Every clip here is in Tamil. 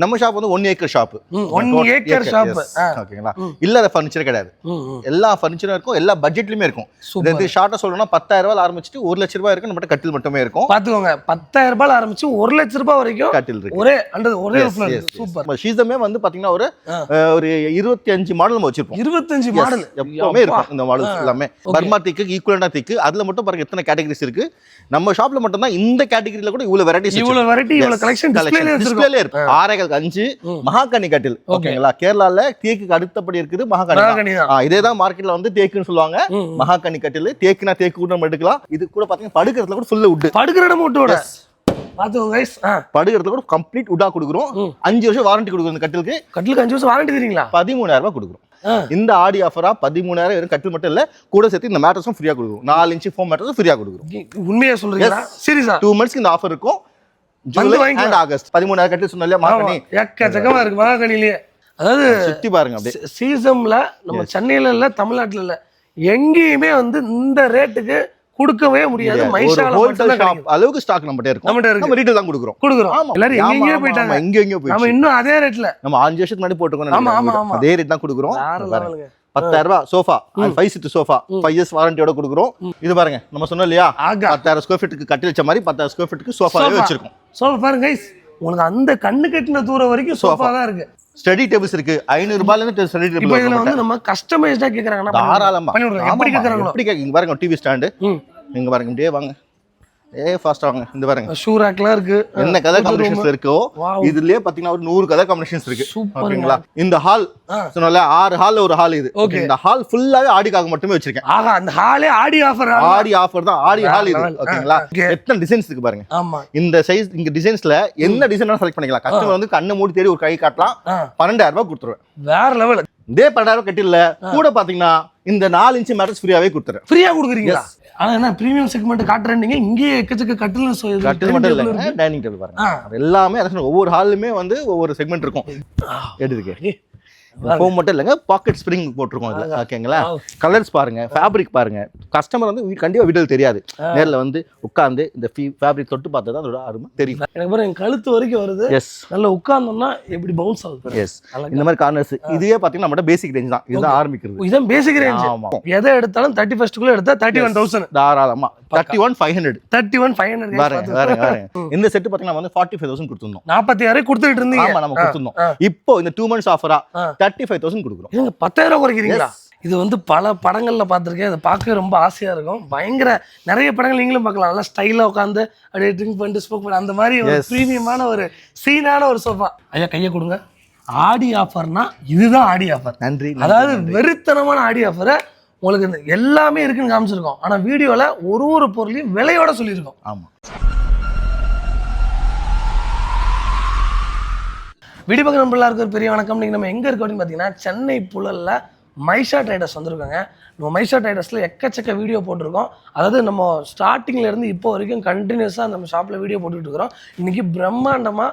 நம்ம ஷாப் வந்து 1 ஏக்கர் ஷாப். 1 acre shop. ஓகேங்களா? இல்லாத ஃபர்னிச்சர் கிடையாது. எல்லா ஃபர்னிச்சரும் இருக்கும், எல்லா பட்ஜெட்லயுமே இருக்கும். இது ஷார்ட்டா சொல்லணும்னா 10,000 ரூபாய் ஆரம்பிச்சிட்டு 1 லட்சம் ரூபாய் இருக்கு. நம்ம கட்டில் மட்டுமே இருக்கும். பாத்துக்கோங்க, 10,000 ரூபாய் ஆரம்பிச்சு 1 லட்சம் ரூபாய் வரைக்கும் கட்டில் இருக்கு. ஒரே சூப்பர். ஷீசமே வந்து பாத்தீங்கன்னா ஒரு 25 மாடல் நம்ம வச்சிருப்போம். 25 மாடல் எப்பவுமே இருக்கும். இந்த மாடல்ஸ் எல்லாமே பர்மா திக்கு ஈக்குவலண்டா திக்கு. அதுல மட்டும் பாருங்க எத்தனை கேட்டகரிஸ் இருக்கு. நம்ம ஷாப்ல மட்டும் தான் இந்த கேட்டகரியில கூட இவ்வளவு வெரைட்டிஸ் இவ்வளவு கலெக்ஷன் டிஸ்ப்ளேல இருக்கு. 6.5 மகாகனி கட்டில். ஓகேங்களா? கேரளால தேக்குக்கு அடுத்தபடி இருக்குது மகாகனி. இதேதான் மார்க்கெட்ல வந்து தேக்குன்னு சொல்லுவாங்க. மகாகனி கட்டில். தேக்குனா தேக்கு கூட நம்ம எடுக்கலாம். இது கூட பாத்தீங்கன்னா படுக்கிறதுல கூட ஃபுல்லா வுட். படுக்கிற இடம் வுட்டோட பாத்துக்கோங்க गाइस. படுக்கிறதுல கூட கம்ப்ளீட் வுட்டா கொடுக்குறோம். 5 வருஷம் வாரண்டி கொடுக்குறோம். இந்த கட்டிலுக்கு 5 வருஷம் வாரண்டி தரீங்களா? 13,000 ரூபாய் கொடுக்குறோம். இந்த ஆடி ஆஃபரா 13,000 வெறும் கட்டில் மட்டும் இல்ல, கூட சேர்த்து இந்த மேட்ரஸும் ஃப்ரீயா கொடுக்குறோம். 4 இன்ச் ஃபோம் மேட்ரஸ் ஃப்ரீயா கொடுக்குறோம். உண்மையா சொல்றீங்களா? சீரியஸா? 2 months இந்த ஆஃபர் இருக்கும். July and August. 13,000 கட்டில் சொன்னல மகாகனி. எக்கச்சக்கமா இருக்கு மகாகனிலே. அதாவது சுத்தி பாருங்க அப்படியே. சீசன்ல நம்ம சென்னையில இல்ல, தமிழ்நாட்டுல இல்ல, எங்கேயுமே வந்து இந்த ரேட்டுக்கு கொடுக்கவே முடியாது. மைஷால ஹோல்சேல் ஷாப் அளவுக்கு ஸ்டாக் நம்மட்ட இருக்கு. நம்ம ரீட்டைல் தான் கொடுக்குறோம். எல்லாரும் எங்கேயோ போயிட்டாங்க. எங்கேயோ போயிட்டாங்க. நம்ம இன்னும் அதே ரேட்ல நம்ம 5 வருஷத்துக்கு முன்னாடி போட்டுக்கோங்க. அதே ரேட் தான் கொடுக்குறோம். 10,000 ரூபாய் சோஃபா, 5 சீட் சோஃபா 5 இயர்ஸ் வாரண்டியோட கொடுக்குறோம். இது பாருங்க, நம்ம சொன்னோம் இல்லையா 10,000 ஸ்கொயர் ஃபீட்டுக்கு கட்டி வச்ச மாதிரி 10,000 ஸ்கொயர் ஃபீட்டுக்கு சோஃபாவே வச்சிருக்கோம். சோஃபா பாருங்க गाइस, உங்களுக்கு அந்த கண்ணு கட்டின தூரம் வரைக்கும் சோஃபா தான் இருக்கு. ஸ்டடி டேபிள்ஸ் இருக்கு. 500 ரூபாயில இருந்து ஸ்டடி டேபிள். இப்போ இதுல வந்து நம்ம கஸ்டமைஸ்டா கேக்குறாங்கன்னா தாராளமா பண்ணி விடுறோம். எப்படி கேக்குறாங்களோ எப்படி கேக்குங்க பாருங்க. டிவி ஸ்டாண்ட் இங்க பாருங்க, இப்படியே வாங்க, ஃபாஸ்டா வாங்க. இந்த பாருங்க ஷூ ரேக்லாம் இருக்கு. என்ன கலர் காம்பினேஷன்ஸ் இருக்கோ இதுலயே பாத்தீங்கன்னா ஒரு 100 கலர் காம்பினேஷன்ஸ் இருக்கு. ஓகேங்களா? இந்த ஹால் சொன்னல 6 ஹால்ல ஒரு ஹால் இது. இந்த ஹால் ஃபுல்லாவே ஆடிக்காக மட்டுமே வச்சிருக்கேன். ஆஹா, அந்த ஹாலே ஆடி ஆஃபர் தான். ஆடி ஹால் இது. ஓகேங்களா? எத்தனை டிசைன்ஸ் இருக்கு பாருங்க. ஆமா, இந்த சைஸ் இங்க டிசைன்ஸ்ல என்ன டிசைன் செலக்ட் பண்ணிக்கலாம். கஸ்டமர் வந்து கண்ணை மூடி தேடி ஒரு கை காட்டலாம். 12,000 ரூபாய் கொடுத்துருவேன். வேற லெவல். இதே 12,000 ரூபாய் கட்டில கூட பாத்தீங்கன்னா இந்த 4 இன்ச் மேட்ரஸ் ஃப்ரீயாவே கொடுத்துறேன். ஃப்ரீயா கொடுக்குறீங்களா? ஆனா என்ன பிரீமியம் செக்மெண்ட் காட்டுறீங்க. இங்கே எக்கச்சக்க கட்டில் மட்டும் இல்ல, டைனிங் டேபிள் பாருங்க. எல்லாமே ஒவ்வொரு ஹாலுமே வந்து ஒவ்வொரு செக்மெண்ட் இருக்கும். எடுத்துக்க ஃபோம் மட்டும் இல்லைங்க, பாக்கெட் ஸ்ப்ரிங் போட்டிருக்கோம் இதுல. ஓகேங்களா? கலர்ஸ் பாருங்க, ஃபேப்ரிக் பாருங்க. கஸ்டமர் வந்து கண்டிப்பா வீடியோ தெரியாது, நேர்ல வந்து உட்கார்ந்து இந்த ஃபேப்ரிக் தொட்டு பார்த்தா தான் அதோட அருமை தெரியும். எனக்கு பாருங்க, என் கழுத்து வரைக்கும் வருது. எஸ், நல்லா உட்கார்ந்தோம்னா எப்படி பவுன்ஸ் ஆகுது. எஸ், இந்த மாதிரி கார்னர்ஸ். இதுவே பாத்தீங்கன்னா நம்ம பேசிக் ரேஞ்ச் தான். இதுதான் ஆரம்பிக்கிறது. இதுதான் பேசிக் ரேஞ்ச். ஆமா, எதை எடுத்தாலும் 31 குள்ள எடுத்தா 31,000 தாராளமா. 31,500 31,500 பாருங்க பாருங்க. இந்த செட் பாத்தீங்கன்னா வந்து 45,000 கொடுத்துறோம். 46,000 கொடுத்துட்டு இருந்தீங்க. ஆமா, நம்ம கொடுத்துறோம். இப்போ இந்த 2 months ஆஃபரா 35,000 கொடுக்குறோம். நீங்க 10,000 குறைக்கிறீங்களா? இது வந்து பல படங்கள்ல பார்த்துருக்கேன். இதை பார்க்க ரொம்ப ஆசையா இருக்கும். பயங்கர நிறைய படங்கள் நீங்களும் பார்க்கலாம். நல்லா ஸ்டைலா உட்காந்து அப்படியே ட்ரிங்க் பண்ணிட்டு ஸ்மோக் பண்ணி அந்த மாதிரி ஒரு பிரீமியமான ஒரு சீனான ஒரு சோஃபா. ஐயா கையை கொடுங்க. ஆடி ஆஃபர்னா இதுதான் ஆடி ஆஃபர். நன்றி. அதாவது வெறித்தனமான ஆடி ஆஃபரை உங்களுக்கு எல்லாமே இருக்குன்னு காமிச்சிருக்கோம். ஆனா வீடியோல ஒரு பொருளையும் விலையோட சொல்லியிருக்கோம். ஆமா. வீடியோ பார்க்குற நம்மளாருக்கு ஒரு பெரிய வணக்கம். நீங்கள் நம்ம எங்கே இருக்கோம் அப்படின்னு பார்த்தீங்கன்னா சென்னை புழல்ல மைஷா ட்ரேடர்ஸ் வந்திருக்காங்க. நம்ம மைஷா ட்ரேடர்ஸில் எக்கச்சக்க வீடியோ போட்டிருக்கோம். அதாவது நம்ம ஸ்டார்டிங்லேருந்து இப்போ வரைக்கும் கண்டினியூஸாக நம்ம ஷாப்பில் வீடியோ போட்டுக்கிட்டு இருக்கிறோம். இன்றைக்கி பிரம்மாண்டமாக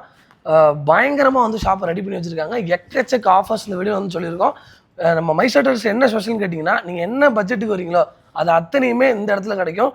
பயங்கரமாக வந்து ஷாப்பை ரெடி பண்ணி வச்சுருக்காங்க. எக்கச்சக்க ஆஃபர்ஸ் இந்த வீடியோ வந்து சொல்லியிருக்கோம். நம்ம மைஷா ட்ரேடர்ஸ் என்ன ஸ்பெஷல்னு கேட்டிங்கன்னா, நீங்கள் என்ன பட்ஜெட்டுக்கு வரீங்களோ அது அத்தனையுமே இந்த இடத்துல கிடைக்கும்.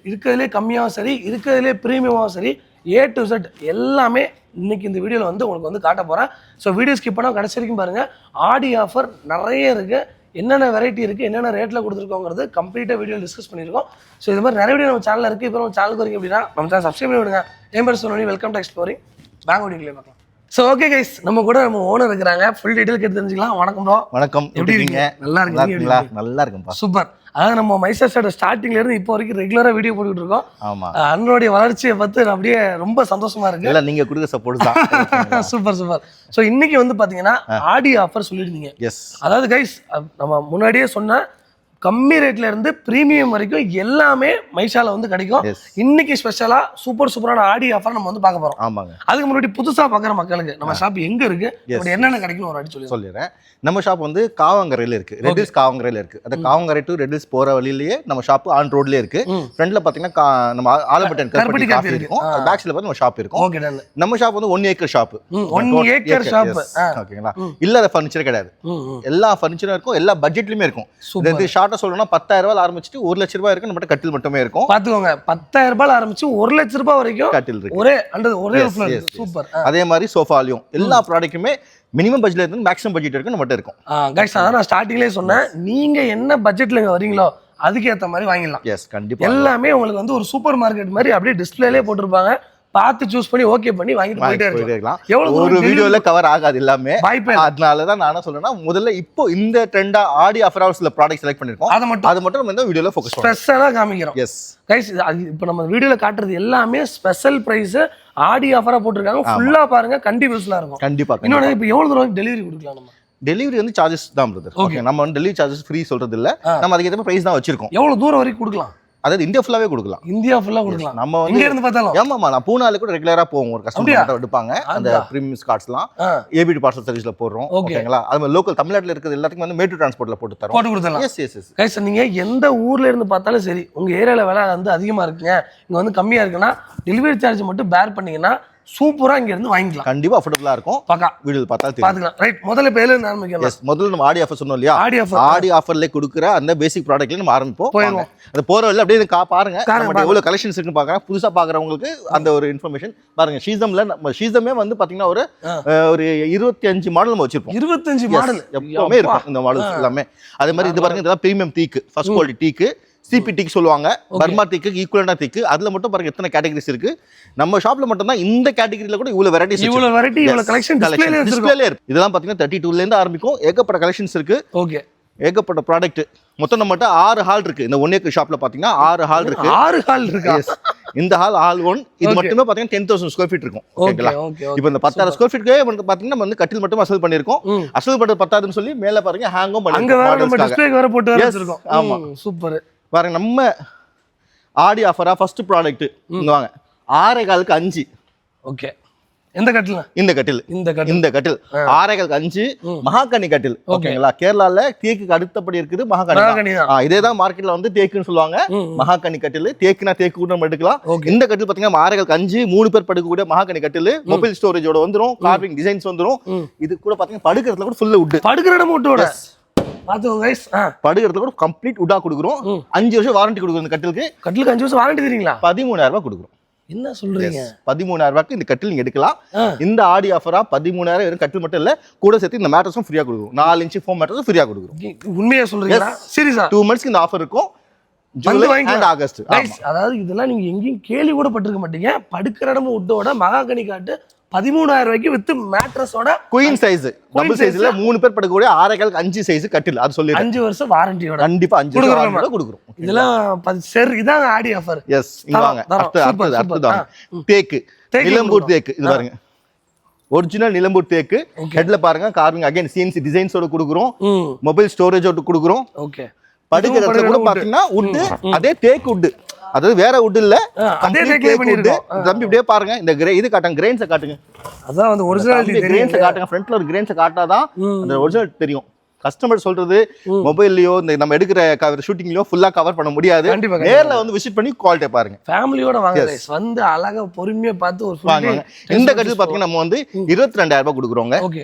இருக்கிறதுலே கம்மியாகவும் சரி, இருக்கிறதுலே ப்ரீமியமாகவும் சரி, A to Z எல்லாமே இன்னைக்கு இந்த வீடியோவில் வந்து உங்களுக்கு வந்து காட்ட போகிறேன். ஸோ வீடியோ ஸ்கிப் பண்ணால் கடைசி வரைக்கும் பாருங்கள். ஆடி ஆஃபர் நிறைய இருக்குது. என்னென்ன வெரைட்டி இருக்குது, என்னென்ன ரேட்டில் கொடுத்துருக்கோங்கிறது கம்ப்ளீட்டாக வீடியோ டிஸ்கஸ் பண்ணியிருக்கோம். ஸோ இது மாதிரி நிறைய வீடியோ நம்ம சேனலில் இருக்குது. இப்போ நம்ம சேனலுக்கு வரீங்க அப்படின்னா நம்ம சேனல் சப்ஸ்கிரைப் பண்ணி விடுங்க. என் பேர் சொன்னி, வெல்கம் டு எக்ஸ்ப்ளோரிங் பேங்க் வீடியோக்களே பார்க்கலாம். ஸோ ஓகே கைஸ், நம்ம கூட நம்ம ஓனர் இருக்கிறாங்க. ஃபுல் டீட்டெயில் கேட்டு தெரிஞ்சுக்கலாம். வணக்கம் ப்ரோ. வணக்கம். எப்படி இருக்கீங்க? நல்லா இருக்கீங்களா? நல்லா இருக்கும்பா. சூப்பர். அதாவது நம்ம மைசா ஸ்டார்ட் ஸ்டார்டிங்ல இருந்து இப்போ வரைக்கும் ரெகுலரா வீடியோ போட்டுக்கிட்டு இருக்கோம். ஆமா, அண்ணனுடைய வளர்ச்சியை பார்த்து அப்படியே ரொம்ப சந்தோஷமா இருக்கு. இல்ல, நீங்க கொடுத்த சப்போர்ட் தான். Super super. ஸோ இன்னைக்கு வந்து பாத்தீங்கன்னா ஆடி ஆஃபர் சொல்லியிருந்தீங்க. எஸ். அதாவது கைஸ், நம்ம முன்னாடியே சொன்ன கம்மி ரேட்ல இருந்து பிரீமியம் வரைக்கும் எல்லாமே மைஷால வந்து கிடைக்கும். இன்னைக்கு ஸ்பெஷலா சூப்பரான ஆடி ஆஃபர் நம்ம வந்து பார்க்க போறோம். ஆமாங்க. அதுக்கு முன்னாடி புதுசா பார்க்குற மக்களுக்கு நம்ம ஷாப் எங்க இருக்கு, என்னென்ன கிடைக்கும் ஒரு அடி சொல்லிடுறேன். நம்ம ஷாப் வந்து காவங்கரையில இருக்கு. ரெட்டில்ஸ் காவங்கரையில இருக்கு. அந்த காவங்கரை டு ரெட்டில்ஸ் போற வழியிலேயே நம்ம ஷாப் ஆன் ரோட்லயே இருக்கு. ஃப்ரண்ட்ல பாத்தீங்கன்னா நம்ம ஆலம்பட்டன் கருப்பட்டி காஃபி இருக்கும். பேக் சைடுல பார்த்து நம்ம ஷாப் இருக்கும். Okay done. நம்ம ஷாப் வந்து 1 ஏக்கர் ஷாப். 1 acre shop. ஓகேங்களா? இல்லாத ஃபர்னிச்சர் கிடையாது. எல்லா ஃபர்னிச்சரும் இருக்கும், எல்லா பட்ஜெட்லயுமே இருக்கும். இந்த ஷார்ட்டா சொல்லணும்னா 10,000 ரூபாய் ஆரம்பிச்சிட்டு 1 லட்ச ரூபாய் இருக்கு நம்மகிட்ட கட்டில் மட்டுமே இருக்கும். பாத்துக்கோங்க 10,000 ரூபாய் ஆரம்பிச்சு 1 லட்ச ரூபாய் வரைக்கும் கட்டில் இருக்கு. ஒரே சூப்பர். அதே மாதிரி சோஃபாலையும் எல்லா ப்ராடக்ட்டுமே மினிமம் பட்ஜெட்ல இருந்து மேக்ஸிமம் பட்ஜெட் வரைக்கும் நம்மகிட்ட இருக்கும். கைஸ் அதான் நான் ஸ்டார்டிங்லேயே சொன்னேன், நீங்க என்ன பட்ஜெட்ல இங்க வரீங்களோ அதுக்கு ஏத்த மாதிரி வாங்கிடலாம். எஸ் கண்டிப்பா. எல்லாமே உங்களுக்கு வந்து ஒரு சூப்பர் மார்க்கெட் மாதிரி அப்படியே டிஸ்பிளேலே போட்டிருப்பாங்க, பார்த்து சூஸ் பண்ணி ஓகே பண்ணி வாங்கிட்டு போயிட்டே இருக்கலாம். எவ்வளவு ஒரு வீடியோல கவர் ஆகாது எல்லாமே. வாய்ப்பே. அதனாலதான் நான் என்ன சொல்றேன்னா, முதல்ல இப்போ இந்த ட்ரெண்டா ஆடி ஆஃபர் ஹவர்ஸ்ல ப்ராடக்ட் செலக்ட் பண்ணிருக்கோம். அது மட்டும் நம்ம இந்த வீடியோல ஃபோக்கஸ் பண்ணுவோம், ஸ்பெஷலா காமிக்கிறோம். எஸ் கைஸ் இப்போ நம்ம வீடியோல காட்டுறது எல்லாமே ஸ்பெஷல் பிரைஸ் ஆடி ஆஃபரா போட்டிருக்காங்க. ஃபுல்லா பாருங்க, கண்டிப்பா இருக்கும். கண்டிப்பா. இன்னொன்னு இப்போ எவ்வளவு தூரம் டெலிவரி கொடுக்கலாம் நம்ம? டெலிவரி வந்து சார்ஜஸ் தான் பிரதர். ஓகே, நம்ம வந்து டெலிவரி சார்ஜஸ் ஃப்ரீ சொல்றது இல்ல, நம்ம அதுக்கு ஏத்த பிரைஸ் தான் வச்சிருக்கோம். எவ்வளவு தூரம் வரைக்கும் கொடுக்கலாம்? அதாவது இந்தியா ஃபுல்லாவே கொடுக்கலாம். இந்தியா ஃபுல்லா கொடுக்கலாம். நம்ம வந்து இங்க இருந்து பார்த்தாலும் ஆமாமா, நான் பூனால கூட ரெகுலரா போவோம். ஒரு கஸ்டமர் எடுப்பாங்க அந்த பிரீமியம் கார்ட்ஸ்லாம் ஏபிடி பார்சல் சர்வீஸ்ல போடுறோம். ஓகேங்களா? அது லோக்கல் தமிழ்நாட்டுல இருக்கிறது எல்லாத்துக்கும் வந்து மேட்ரு டிரான்ஸ்போர்ட்ல போட்டு தரோம். போட்டு கொடுத்தலாம். Yes yes yes. கைஸ் நீங்க எந்த ஊர்ல இருந்து பார்த்தாலும் சரி, உங்க ஏரியால விலை வந்து அதிகமா இருக்குங்க, இங்க வந்து கம்மியா இருக்குன்னா டெலிவரி சார்ஜ் மட்டும் பேர் பண்ணீங்கன்னா சூப்பரா இங்க இருந்து வாங்கிக்கலாம். கண்டிப்பா அஃபோர்டபுளா இருக்கும். பக்கா வீடியோ பார்த்தா பாத்துக்கலாம். ரைட், முதல்ல பேர்ல இருந்து ஆரம்பிக்கலாம். எஸ், முதல்ல நம்ம ஆடி ஆஃபர் சொன்னோம் இல்லையா? ஆடி ஆஃபர்ல கொடுக்குற அந்த பேசிக் ப்ராடக்ட்ல நம்ம ஆரம்பிப்போம். அது போற வழியில அப்படியே பாருங்க நம்ம எவ்வளவு கலெக்ஷன்ஸ் இருக்குன்னு பாக்குறேன். புதுசா பாக்குறவங்களுக்கு அந்த ஒரு இன்ஃபர்மேஷன் பாருங்க. ஷீசம்ல நம்ம ஷீசமே வந்து பாத்தீங்கன்னா ஒரு 25 மாடல் நம்ம வச்சிருப்போம். 25 மாடல் எப்பவுமே இருக்கும் இந்த மாடல்ஸ் எல்லாமே. அதே மாதிரி இது பாருங்க, இதெல்லாம் பிரீமியம் டீக்கு, ஃபர்ஸ்ட் குவாலிட்டி டீக்கு, சிபி டீக்கு சொல்லுவாங்க, பர்மா டீக்கு ஈக்குவலண்டா டீக்கு. அதுல மட்டும் பாருங்க எத்தனை கேட்டகரிஸ் இருக்கு. நம்ம ஷாப்ல மட்டும் தான் இந்த கேட்டகரியில கூட இவ்வளவு வெரைட்டிஸ், இவ்வளவு கலெக்ஷன் டிஸ்ப்ளேல இருக்கு. இதெல்லாம் பாத்தீங்கன்னா 32 ல இருந்து ஆரம்பிக்கும். ஏகப்பட்ட கலெக்ஷன்ஸ் இருக்கு. ஓகே, ஏகப்பட்ட ப்ராடக்ட். மொத்தம் நம்மகிட்ட 6 ஹால் இருக்கு. இந்த 1 ஏக்கர் ஷாப்ல பாத்தீங்கன்னா 6 ஹால் இருக்கு. 6 ஹால் இருக்கு. இந்த ஹால் ஆல் ஒன். இது மட்டுமே பாத்தீங்கன்னா 10,000 ஸ்கொயர் ஃபீட் இருக்கும். ஓகேங்களா? இப்போ இந்த 10,000 ஸ்கொயர் ஃபீட்க்கே வந்து பாத்தீங்கன்னா நம்ம வந்து கட்டில் மட்டும் அசல் பண்ணிருக்கோம். அசல் பண்றது பத்தாதுன்னு சொல்லி மேல பாருங்க ஹேங்கும் பண்ணிருக்கோம். அங்க நம்ம டிஸ்ப்ளேக்கு வர போட்டு வச்சிருக்கோம். ஆமா, சூப்பர். பாருங்க, நம்ம ஆடி ஆஃபரா ஃபர்ஸ்ட் ப்ராடக்ட் இங்க வாங்க. 6.25க்கு 5. ஓகே, எந்த கட்டில்? இந்த கட்டில். இந்த கட்டில் 6.25க்கு 5 மகாகனி கட்டில். ஓகேங்களா? கேரளால தேக்குக்கு அடுத்தபடி இருக்குது மகாகனி. இதே தான் மார்க்கெட்ல வந்து தேக்குன்னு சொல்லுவாங்க. மகாகனி கட்டில், தேக்குனா தேக்கு கூட நம்ம எடுக்கலாம். இந்த கட்டில் பாத்தீங்கன்னா 6.25 5 3 பேர் படுக்கக்கூடிய மகாகனி கட்டில். மொபைல் ஸ்டோரேஜோட வந்துரும், கார்விங் டிசைன்ஸ் வந்துரும். இது கூட பாத்தீங்கன்னா படுக்கிறதுல கூட ஃபுல் வுட். படுக்கிற இடம் வுட்டோட பாத்துக்கோங்க கைஸ். படுக்கிறதுல கூட கம்ப்ளீட் வுட்டா கொடுக்குறோம். 5 வருஷம் வாரண்டி கொடுக்குறோம். இந்த கட்டிலுக்கு 5 வருஷம் வாரண்டி தரீங்களா? 13,000 ரூபாய் கொடுக்குறோம். என்ன சொல்றீங்க? 13,000 ரூபாய்க்கு இந்த கட்டில் நீங்க எடுக்கலாம். இந்த ஆடி ஆஃபரா 13,000 வெறும் கட்டில் மட்டும் இல்ல, கூட சேர்த்து இந்த மேட்ரஸும் ஃப்ரீயா கொடுக்குறோம். 4 இன்ச் ஃபோம் மேட்ரஸும் ஃப்ரீயா கொடுக்குறோம். உண்மையா சொல்றீங்களா? சீரியஸா? 2 மந்த்ஸ்க்கு இந்த ஆஃபர் இருக்கும். July and August. அதாவது இதெல்லாம் நீங்க எங்கேயும் கேள்வி கூட பட்டிருக்க மாட்டீங்க. படுக்கிற இடமும் வுட்டோட மகாகனி காட்டு 13,000 ரூபாய்க்கு வித் மேட்ரஸோட குயின் சைஸ், டபுள் சைஸ்ல 3 பேர் படுக்கக்கூடிய 6.25 5 சைஸ் கட்டில். அது சொல்லி 5 வருஷம் வாரண்டியோட கண்டிப்பா 5 வருஷம் வாரண்டியோட கொடுக்குறோம். இதெல்லாம் சரி, இதான் ஆடி ஆஃபர். எஸ், இங்க வாங்க. அடுத்து தேக்கு, நிலம்பூர் தேக்கு. இது பாருங்க, ஒரிஜினல் நிலம்பூர் தேக்கு. ஹெட்ல பாருங்க கார்விங், அகைன் சிஎன்சி டிசைன்ஸோட கொடுக்குறோம். மொபைல் ஸ்டோரேஜோட கொடுக்குறோம். ஓகே, படுக்கிற இடத்துல கூட பாத்தீங்கன்னா வுட், அதே தேக்கு வுட், அதாவது வேற வுட் இல்ல, அதே தேக்கு வுட். தம்பி இப்படியே பாருங்க, இந்த இது காட்டுங்க, கிரெயின்ஸை காட்டுங்க. அதான் வந்து ஒரிஜினாலிட்டி தெரியும். கிரெயின்ஸை காட்டுங்க, ஃப்ரண்ட்ல ஒரு கிரெயின்ஸை காட்டாதான் அந்த ஒரிஜினல் தெரியும். கஸ்டமர் சொல்றது மொபைல்லயோ இந்த நம்ம எடுக்கிற ஷூட்டிங்லயோ ஃபுல்லா கவர் பண்ண முடியாது. நேர்ல வந்து விசிட் பண்ணி குவாலிட்டி பாருங்க. ஃபேமிலியோட வாங்க கைஸ், வந்து அழகா பொறுமையா பார்த்து ஒரு வாங்க. இந்த கட்டில் பாத்தீங்கன்னா நம்ம வந்து 22,000 ரூபாய் கொடுக்குறோங்க.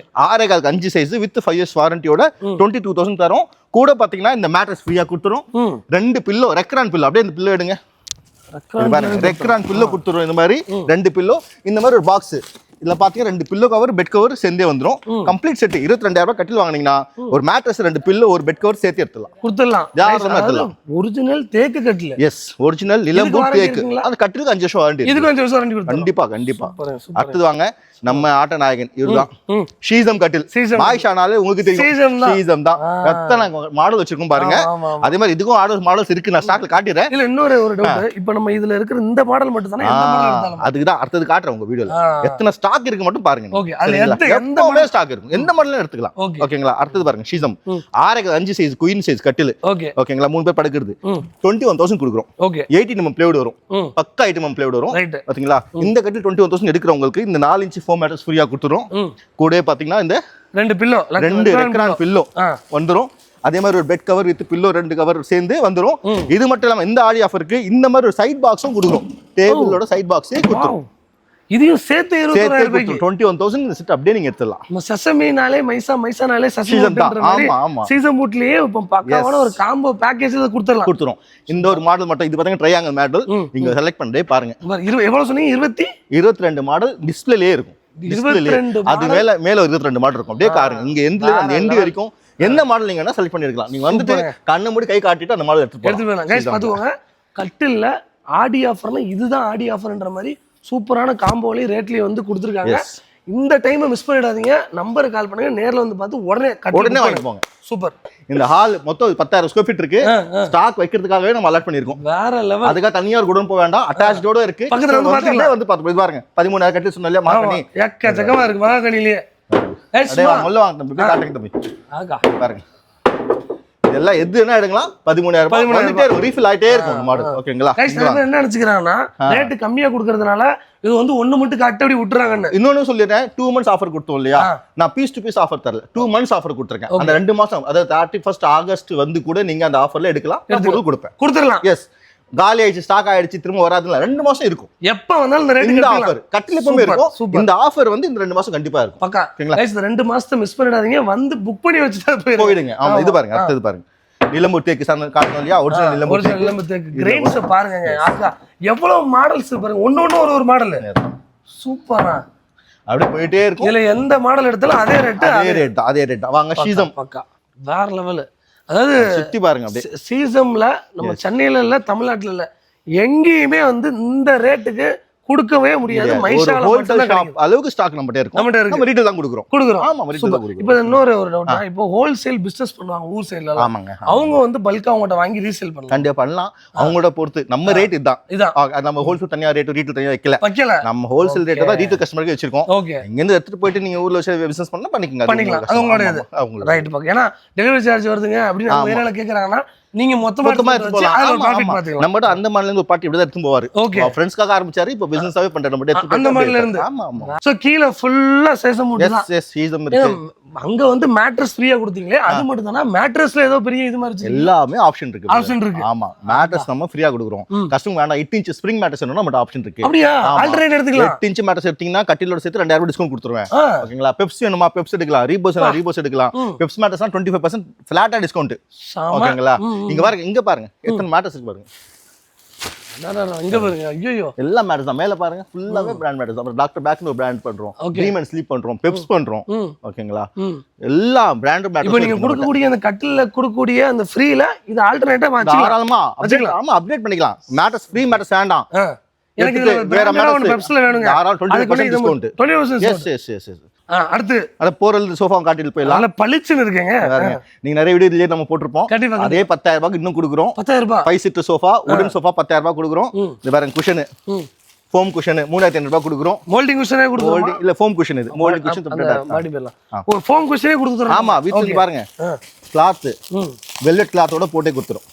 6.25 5 சைஸ் வித் 5 இயர்ஸ் வாரண்டியோட 22,000 தரோம். கூட பாத்தீங்கன்னா இந்த மேட்ரஸ் ஃப்ரீயா கொடுத்துரும். 2 பில்லோ, ரெக்ரான் பில்லோ, அப்படியே இந்த பில்லோ எடுங்க. ரெக்ரான் பில்லோ கொடுத்துரும். இந்த மாதிரி 2 பில்லோ, இந்த மாதிரி ஒரு பாக்ஸ். இதுல பாத்தீங்கன்னா 2 பில்லோ கவர், பெட் கவர் சேர்ந்தே வந்துரும். கம்ப்ளீட் செட் 22,000 ரூபாய் கட்டில் வாங்குனீங்கன்னா ஒரு மேட்ரஸ், 2 பில்லோ, ஒரு பெட் கவர் சேர்த்து எடுத்துடலாம். ஒரிஜினல் தேக்கு கட்டில். எஸ், ஒரிஜினல் நிலம்பூர் தேக்கு. அந்த கட்டிலுக்கு 5 வருஷம் வாரண்டி. இதுக்கு 5 வருஷம் வாரண்டி கொடுத்துறோம். கண்டிப்பா கண்டிப்பா. அடுத்து வாங்க, நம்ம ஆட்ட நாயகன் இவர்தான், ஷீசம் கட்டில். மாயிஷானாலே உங்களுக்கு தெரியும், ஷீசம் தான். எத்தனை மாடல் வச்சிருக்கோம் பாருங்க. அதே மாதிரி இதுக்கும் மாடல்ஸ் இருக்கு, நான் ஸ்டாக்ல காட்டிடுறேன். இல்ல இன்னொரு ஒரு டவுட், இப்போ நம்ம இதுல இருக்கிற இந்த மாடல் மட்டும் தானே? அதுக்கு தான் அடுத்தது காட்டுறேன் உங்க வீடியோல. எத்தனை ஸ்டாக் இருக்கு மட்டும் பாருங்க. ஓகே, அதுல எந்த மாடல் ஸ்டாக் இருக்கும், எந்த மாடலும் எடுத்துக்கலாம். ஓகேங்களா? அடுத்தது பாருங்க, ஷீசம் 6.5 சைஸ் குயின் சைஸ் கட்டில். ஓகேங்களா? 3 பேர் படுக்கிறது 21,000 கொடுக்குறோம். ஓகே, 18 mm பிளேவுட் வரும், பக்கா 8 mm பிளேவுட் வரும். பாத்தீங்களா? இந்த கட்டில் 21,000 எடுக்கிறவங்களுக்கு இந்த 4 இன்ச் ஃபோம் மேட்ரஸ் ஃப்ரீயா கொடுத்துரும். கூட பாத்தீங்கன்னா இந்த 2 பில்லோ, 2 ரெக்ரான் பில்லோ வந்துரும். அதே மாதிரி ஒரு bed cover with pillow 2 cover சேர்ந்து வந்துரும். இது மட்டும் இல்லாம இந்த ஆடி ஆஃபருக்கு இந்த மாதிரி ஒரு சைட் பாக்ஸும் கொடுக்குறோம். டேபிளோட சைட் பாக்ஸே கொடுத்துரும். இதையும் சேர்த்து 21,000 ரூபாய்க்கு 21,000 இந்த செட் அப்படியே நீங்க எடுத்துடலாம். நம்ம செசமினாலே மைசானாலே செசமின்ற மாதிரி சீசன் பூட்லயே இப்போ பக்காவான ஒரு காம்போ பேக்கேஜ்ல கொடுத்துறோம். இந்த ஒரு மாடல் மட்டும் இது பாத்தீங்க ட்ரையாங்கிள் மாடல், நீங்க செலக்ட் பண்ணதே பாருங்க. எவ்வளவு சொன்னீங்க? 22 மாடல் டிஸ்ப்ளேலயே இருக்கும். 22 அது மேல ஒரு 22 மாடல் இருக்கும். அப்படியே பாருங்க, இங்க எண்ட்ல அந்த எண்ட் வரைக்கும் என்ன மாடல் நீங்க வேணா செலக்ட் பண்ணிருக்கலாம். நீங்க வந்துட்டு கண்ணை மூடி கை காட்டிட்டு அந்த மாடல் எடுத்து போலாம். கைஸ் பாத்துக்கோங்க, கட்டில்ல ஆடி ஆஃபர்னா இதுதான் ஆடி ஆஃபர்ன்ற மாதிரி சூப்பரான காம்போலயும் ரேட்லயும் வந்து கொடுத்துருக்காங்க. இந்த டைமை மிஸ் பண்ணிடாதீங்க. நம்பருக்கு கால் பண்ணுங்க, நேர்ல வந்து பார்த்து உடனே வாங்கிப்போங்க. சூப்பர். இந்த ஹால் மொத்தம் 10,000 ஸ்கொயர் ஃபீட் இருக்கு. ஸ்டாக் வைக்கிறதுக்காகவே நம்ம அலாட் பண்ணிருக்கோம். வேற லெவல். அதுக்காக தனியா ஒரு குடோன் போக வேண்டாம், அட்டாச்டோட இருக்கு. பக்கத்துல வந்து பாருங்க 13,000 கட்டி சொன்னல மாகனி எக்கச்சக்கமா இருக்கு. மாகனிலே மொல்ல வாங்க தம்பி, காட்டுங்க தம்பி. பாருங்க இதெல்லாம் எதுனா எடுக்கலாம். 13,000 வந்துட்டே இருக்கும், ரீஃபில் ஆயிட்டே இருக்கும் இந்த மாடல். ஓகேங்களா? என்ன நினைச்சுக்கிறாங்கன்னா ரேட் கம்மியா கொடுக்கறதுனால இது வந்து ஒண்ணு மட்டும் கட்டபடி விட்டுறாங்கன்னு. இன்னொன்னு சொல்லிடுறேன், 2 months ஆஃபர் கொடுத்தோம் இல்லையா? நான் பீஸ் டு பீஸ் ஆஃபர் தரல, 2 months ஆஃபர் கொடுத்துருக்கேன். அந்த 2 மாசம், அதாவது 31st ஆகஸ்ட் வந்து கூட நீங்க அந்த ஆஃபர்ல எடுக்கலாம். பொருள் கொடுத்துடலாம். எஸ், காலி ஆயிடுச்சு, ஸ்டாக் ஆயிடுச்சு, திரும்ப வராதுல 2 மாசம் இருக்கும். எப்ப வந்தாலும் இந்த ரேட் ஆஃபர் கட்டில எப்பவுமே இருக்கும். இந்த ஆஃபர் வந்து இந்த 2 மாசம் கண்டிப்பா இருக்கும். பக்கா. கைஸ் இந்த 2 மாசத்தை மிஸ் பண்ணிடாதீங்க, வந்து புக் பண்ணி வச்சுட்டா போயிடுங்க. ஆமா, இது பாருங்க, அடுத்தது பாருங்க, நிலம்பூர் தேக்கு காட்டணும் இல்லையா? ஒரிஜினல் நிலம்பூர் தேக்கு கிரெயின்ஸ் பாருங்க. ஆக்கா எவ்வளவு மாடல்ஸ் பாருங்க, ஒண்ணு ஒரு மாடல் சூப்பரா அப்படியே போயிட்டே இருக்கும். இதுல எந்த மாடல் எடுத்தாலும் அதே ரேட். வாங்க சீசம் பக்கா வேற லெவல். அதாவது சுத்தி பாருங்க, அப்படியே சீசம்ல நம்ம சென்னையில இல்ல, தமிழ்நாட்டுல இல்ல, எங்கேயுமே வந்து இந்த ரேட்டுக்கு கொடுக்கவே முடியாது. மைஷால ஹோல்சேல் ஷாப் அளவுக்கு ஸ்டாக் நம்மட்ட இருக்கு. நம்ம ரீட்டைல் தான் கொடுக்குறோம். ஆமா, ரீட்டைல் தான் கொடுக்குறோம். இப்போ இன்னொரு ஒரு டவுட்னா, இப்போ ஹோல்சேல் பிசினஸ் பண்ணுவாங்க ஊர் சைடுல. ஆமாங்க, அவங்க வந்து பல்கா அவங்கட்ட வாங்கி ரீசேல் பண்ணலாம். கண்டிப்பா பண்ணலாம். அவங்களோட பொறுத்து நம்ம ரேட் இதான். நம்ம ஹோல்சேல் தனியா ரேட், ரீட்டைல் தனியா வைக்கல. நம்ம ஹோல்சேல் ரேட் தான் ரீட்டைல் கஸ்டமருக்கு வச்சிருக்கோம். இங்க இருந்து எடுத்துட்டு போயிட்டு நீங்க ஊர்ல வச்சு பிசினஸ் பண்ணா பண்ணிக்கலாம். அது உங்களோட ரைட். ஏன்னா டெலிவரி சார்ஜ் வருதுங்க அப்படின்னு நம்ம ஏரியால கேக்குறாங்கன்னா நீங்க மொத்தமா எடுத்து போலாம். நம்மட்ட அந்த மாடல்ல இருந்து ஒரு பாட்டி இப்படி தான் எடுத்து போவாரு. ஃப்ரெண்ட்ஸ்க்காக ஆரம்பிச்சாரு, இப்போ பிசினஸாவே பண்றாரு. நம்ம எடுத்து அந்த மாடல்ல இருந்து. ஆமா ஆமா. சோ கீழ ஃபுல்லா சேசம் மூடி தான். எஸ், சீசம் இருக்கு. அங்க வந்து மேட்ரஸ் ஃப்ரீயா கொடுத்தீங்களே, அது மட்டும் தானா? மேட்ரஸ்ல ஏதோ பெரிய இது மாதிரி எல்லாமே ஆப்ஷன் இருக்கு. ஆமா, மேட்ரஸ் நம்ம ஃப்ரீயா கொடுக்குறோம். கஸ்டமர் வேணா 8 inch ஸ்ப்ரிங் மேட்ரஸ் வேணும்னா நம்ம ஆப்ஷன் இருக்கு. அப்படியே ஆல்டர்னேட் எடுத்துக்கலாம். 8 inch மேட்ரஸ் எடுத்தீங்கன்னா கட்டிலோட சேர்த்து 2000 டிஸ்கவுண்ட் கொடுத்துருவேன். ஓகேங்களா? பெப்சி வேணுமா பெப்சி எடுக்கலாம், ரீபோஸ் எடுக்கலாம். பெப்சி மேட்ரஸ்னா 25% ஃபிளாட்டா டிஸ்கவுண்ட். ஓகேங்களா? இங்க பாருங்க எத்தனை மேட்ரஸ் இருக்கு பாருங்க. இங்க பாருங்க, ஐயோ எல்லா மேட்ரஸ் தான். மேல பாருங்க ஃபுல்லாவே பிராண்ட் மேட்ரஸ். அப்புறம் டாக்டர் பேக்னு ஒரு பிராண்ட் பண்றோம், ட்ரீம் அண்ட் ஸ்லீப் பண்றோம், பெப்ஸ் பண்றோம். ஓகேங்களா? எல்லா பிராண்ட் மேட்ரஸ். இப்போ நீங்க கொடுக்கக்கூடிய அந்த கட்டில்ல கொடுக்கக்கூடிய அந்த ஃப்ரீல இது ஆல்டர்னேட்டா தாராளமா அப்டேட் பண்ணிக்கலாம். மேட்ரஸ் ஃப்ரீ மேட்ரஸ் வேண்டாம் எனக்கு, வேற மேட்ரஸ் பெப்ஸ்ல வேணுங்க. தாராள 20% டிஸ்கவுண்ட். 20%. எஸ். அடுத்து அத போரல் சோஃபா காட்டிட்டு போயிடலாம். நல்ல பளிச்சுன்னு இருக்குங்க. நீங்க நிறைய வீடியோ நம்ம போட்டிருப்போம். அதே 10,000 ரூபாய்க்கு இன்னும் கொடுக்குறோம். 10,000 ரூபாய் 5 சீட் சோஃபா, உடன் சோஃபா 10,000 ரூபாய் கொடுக்குறோம். இது பாருங்க குஷன், ஃபோம் குஷன் 3,500 ரூபாய் கொடுக்குறோம். மோல்டிங் குஷனே கொடுக்குறோம். இல்ல ஃபோம் குஷன், இது மோல்டிங் குஷன் மாடி போயிடலாம். ஒரு ஃபோம் குஷனே கொடுத்துறோம். ஆமா, வித் பாருங்க கிளாத் வெல்வெட் கிளாத்தோட போட்டே கொடுத்துறோம்.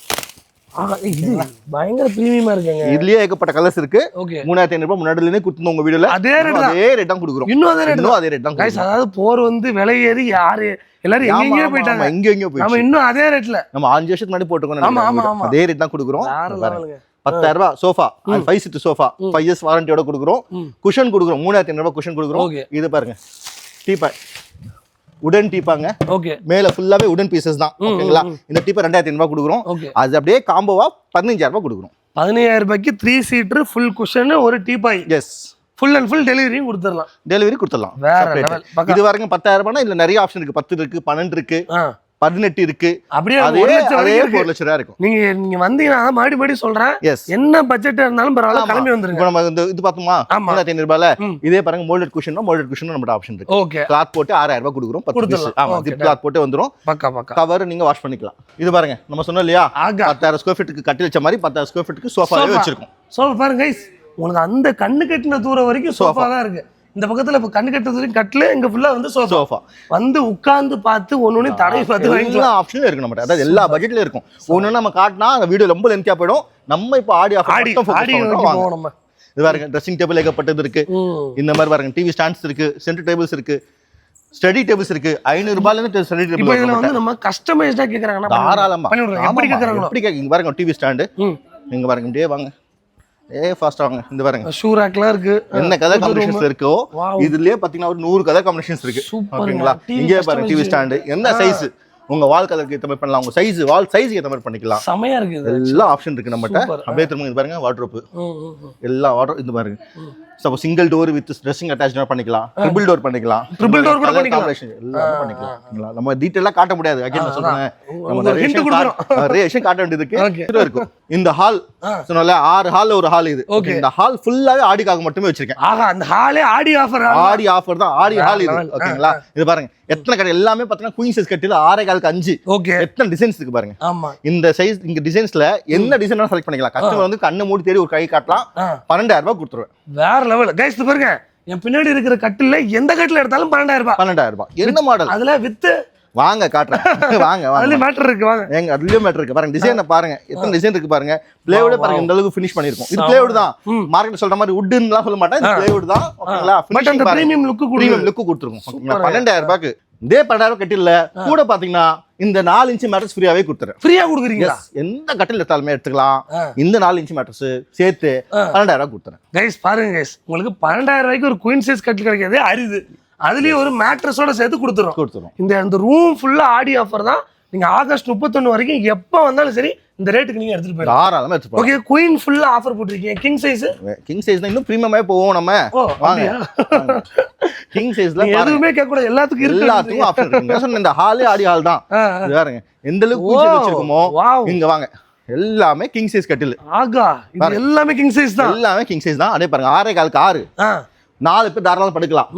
இது பயங்கர பிரீமியமா இருக்குங்க. இதுலயே ஏகப்பட்ட கலர்ஸ் இருக்கு. 3,500 ரூபாய் முன்னாடில இருந்தே கொடுத்தோம் உங்க வீடியோல. அதே ரேட் தான் கொடுக்குறோம். இன்னும் அதே ரேட் தான். गाइस, அதாவது போர் வந்து விலை ஏறி யாரு எல்லாரும் எங்கெங்கயோ போயிட்டாங்க. எங்கெங்கயோ போய் நம்ம இன்னும் அதே ரேட்ல நம்ம 5 வருஷத்துக்கு முன்னாடி போட்டுக்கோங்க. அதே ரேட் தான் கொடுக்குறோம். 10,000 ரூபாய் சோஃபா, 5 சீட் சோஃபா, 5 இயர்ஸ் வாரண்டியோட கொடுக்குறோம். குஷன் கொடுக்குறோம், 3,500 ரூபாய் குஷன் கொடுக்குறோம். இது பாருங்க டீபாய், உடன் டீப்பாங்க. ஓகே, மேல ஃபுல்லாவே உடன் பீசஸ் தான். ஓகேங்களா? இந்த டீப்பா 2,500 ரூபாய் கொடுக்குறோம். அது அப்படியே காம்போவா 15,000 ரூபாய் கொடுக்குறோம். 15,000 ரூபாய்க்கு 3 சீட்டர் ஃபுல் குஷன் ஒரு teapoy. Yes, full and full டெலிவரியும் கொடுத்துடலாம். இது வரைக்கும் 10,000 ரூபாய்னா இதுல நிறைய ஆப்ஷன் இருக்கு. 10 இருக்கு, 12 இருக்கு, 18 இருக்கு. அப்படியே 1 லட்சம் ரூபாய் இருக்கும். நீங்க வந்தீங்கன்னா மறுபடி சொல்றேன், என்ன பட்ஜெட் இருந்தாலும் பரவாயில்ல கிளம்பி வந்துருங்க. நம்ம இந்த இது பார்த்தோமா 3,500 ரூபாயில இதே பாருங்க மோல்டட் குஷன் நம்ம ஆப்ஷன் இருக்கு. ஓகே, கிளாத் போட்டு 6,000 ரூபாய் கொடுக்குறோம். 10 பீஸ். ஆமா, ஜிப் கிளாத் போட்டு வந்துரும். பக்கா கவர் நீங்க வாஷ் பண்ணிக்கலாம். இது பாருங்க நம்ம சொன்னோம் இல்லையா 10,000 ஸ்கொயர் ஃபீட்டுக்கு கட்டி வச்ச மாதிரி 10,000 ஸ்கொயர் ஃபீட்டுக்கு சோஃபாவே வச்சிருக்கோம். சோஃபா பாருங்க गाइस, உங்களுக்கு அந்த கண்ணு கட்டின தூரம் வரைக்கும் சோஃபா தான் இருக்கு. இந்த பக்கத்துல இப்ப கண்ணு கட்டுறது கட்டில இங்க ஃபுல்லா வந்து சோஃபா வந்து உட்கார்ந்து பார்த்து ஒண்ணு தடவை பார்த்து வாங்கிக்கலாம். ஆப்ஷன் இருக்கு நம்ம. அதாவது எல்லா பட்ஜெட்ல இருக்கும். ஒண்ணு நம்ம காட்டினா அந்த வீடியோ ரொம்ப லென்த்தியா போயிடும். நம்ம இப்ப ஆடி நம்ம இது பாருங்க ட்ரெஸ்ஸிங் டேபிள் ஏகப்பட்டது இருக்கு. இந்த மாதிரி பாருங்க டிவி ஸ்டாண்ட்ஸ் இருக்கு, சென்டர் டேபிள்ஸ் இருக்கு, ஸ்டடி டேபிள்ஸ் இருக்கு. 500 ரூபாயில இருந்து ஸ்டடி டேபிள். இப்போ இதுல வந்து நம்ம கஸ்டமைஸ்டா கேக்குறாங்கன்னா தாராளமா எப்படி கேக்குறாங்க. எப்படி கேக்குங்க பாருங்க டிவி ஸ்டாண்ட். நீங்க பாருங்க இப்படியே வாங்க, ஃபாஸ்ட் வாங்க. இந்த பாருங்க ஷூ ரேக்லாம் இருக்கு. என்ன கலர் காம்பினேஷன்ஸ் இருக்கோ இதுலயே பாத்தீங்கன்னா ஒரு 100 கலர் காம்பினேஷன்ஸ் இருக்கு. ஓகேங்களா? இங்கே பாருங்க டிவி ஸ்டாண்ட் என்ன சைஸ் உங்க வால் கலருக்கு ஏத்த மாதிரி பண்ணலாம். உங்க சைஸ் வால் சைஸ்க்கு ஏத்த மாதிரி பண்ணிக்கலாம். செமையா இருக்கு. எல்லா ஆப்ஷன் இருக்கு நம்மட்ட. அப்படியே திரும்ப இது பாருங்க வார்ட்ரோப். எல்லா வார்ட்ரோப் இது பாருங்க. Suppose single door with dressing attach பண்ணிக்கலாம். ட்ரிபிள் டோர் பண்ணிக்கலாம். ட்ரிபிள் டோர் கூட பண்ணிக்கலாம். எல்லாமே பண்ணிக்கலாம். நம்ம டீடைலா காட்ட முடியாது. அகைன் நான் சொல்றேன். நம்ம நிறைய விஷயம் காட்ட வேண்டியதுக்கு இருக்கும். இந்த ஹால் சொன்னல 6 ஹால்ல ஒரு ஹால் இது. இந்த ஹால் ஃபுல்லாவே ஆடிக்காக மட்டுமே வச்சிருக்கேன். ஆஹா அந்த ஹாலே ஆடி ஆஃபர் தான். ஆடி ஹால் இது. ஓகேங்களா? இது பாருங்க எத்தனை கடை எல்லாமே பாத்தீங்கன்னா குயின் சைஸ் கட்டில 6.5க்கு 5. ஓகே. எத்தனை டிசைன்ஸ் இருக்கு பாருங்க. ஆமா. இந்த சைஸ் இங்க டிசைன்ஸ்ல என்ன டிசைன் வேணா செலக்ட் பண்ணிக்கலாம். கஸ்டமர் வந்து கண்ணை மூடி தேடி ஒரு கை காட்டலாம். 12,000 ரூபாய் கொடுத்துருவேன். வேற லெவல் கைஸ். இது பாருங்க என் பின்னாடி இருக்கிற கட்டில்ல எந்த கட்டில எடுத்தாலும் 12,000 ரூபாய். என்ன மாடல் அதுல வித் வாங்க காட்டுறேன். வாங்க அதுல மேட்டர் இருக்கு. வாங்க எங்க அதுலயும் மேட்டர் இருக்கு. பாருங்க டிசைனை பாருங்க எத்தனை டிசைன் இருக்கு பாருங்க. பிளேவுட் பாருங்க இந்த அளவுக்கு ஃபினிஷ் பண்ணிருக்கோம். இது பிளேவுட் தான். மார்க்கெட் சொல்ற மாதிரி வுட்னுலாம் சொல்ல மாட்டேன். இது பிளேவுட் தான். ஓகேங்களா? பட் அந்த பிரீமியம் லுக் கொடுத்துருக்கோம். ஓகேங்களா? 12,000 ரூபாய்க்கு இதே 12,000 கட்டில கூட பாத்தீங்கன்னா இந்த 4 இன்ச் மேட்ரஸ் ஃப்ரீயாவே கொடுத்துறேன். ஃப்ரீயா கொடுக்குறீங்களா? எந்த கட்டில் எடுத்தாலுமே எடுத்துக்கலாம். இந்த 4 இன்ச் மேட்ரஸ் சேர்த்து 12,000 ரூபாய் கொடுத்துறேன். கைஸ் பாருங்க கைஸ், உங்களுக்கு 12,000 ரூபாய்க்கு ஒரு குயின் சைஸ் கட்டில் கிடைக்காது அரிது. அதுலயும் ஒரு மேட்ரஸோட சேர்த்து கொடுத்துரும். இந்த ரூம் ஃபுல்லா ஆடி ஆஃபர் தான். நீங்க ஆகஸ்ட் 31 வரைக்கும் எப்ப வந்தாலும் சரி இந்த ரேட்டுக்கு நீங்க எடுத்துட்டு போயிடலாம். தாராளமா எடுத்துட்டு போலாம். ஓகே. குயின் ஃபுல்லா ஆஃபர் போட்டுருக்கீங்க. கிங் சைஸ் தான் இன்னும் பிரீமியமே போவோம் நம்ம. வாங்க. கிங் சைஸ்ல எதுவுமே கேட்க கூடாது. எல்லாத்துக்கும் ஆப்ஷன் இருக்கு. நான் சொன்ன இந்த ஹாலே ஆடி ஹால் தான். இது பாருங்க எந்த அளவுக்கு கூச்சி வச்சிருக்கோமோ. இங்க வாங்க எல்லாமே கிங் சைஸ் கட்டில். ஆகா இது எல்லாமே கிங் சைஸ் தான். எல்லாமே கிங் சைஸ் தான். அதே பாருங்க 6.5க்கு 6. 4 பேர் தாராளமா படுக்கலாம்.